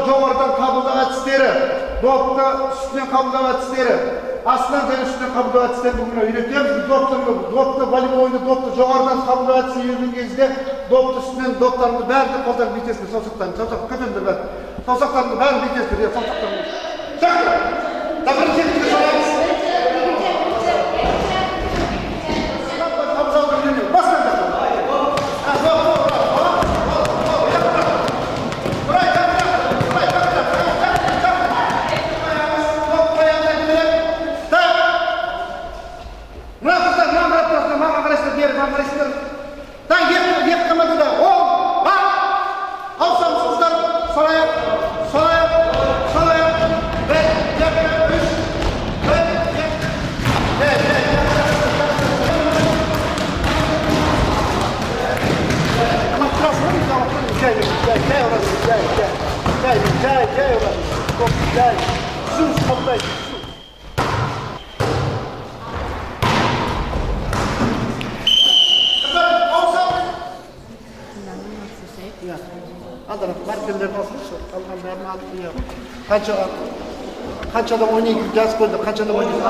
жоғарыдан қабылдау әдістері, допты үстінен қабылдау әдістері, астынан және үстінен қабылдау әдістері бүгін үйретеміз. Допты волейбол ойынды допты жоғарыдан қабылдау әдісі үйренген кезде допты үстінен доптарыңды бәрін қолдарың бүйтесіңдер, саусақтарыңды көтеріңдер бәрін. Саусақтарыңды бәрін бүйтесіңдер, саусақтарыңды. Шақыр! Бірінші рет саламыз. Қаншада ойнайын жазып қойды, қаншада ойнайын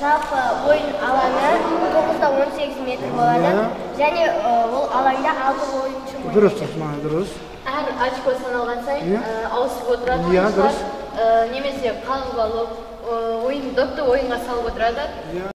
жалпы ойын алаңы 9-18 метр болады. Және ол алаңда 6 ойыншы ойнайды. Дұрыс, дұрыс. Әр очко саналған сайын ауысып отырады. Немесе қалып алып, допты ойынға салып отырады.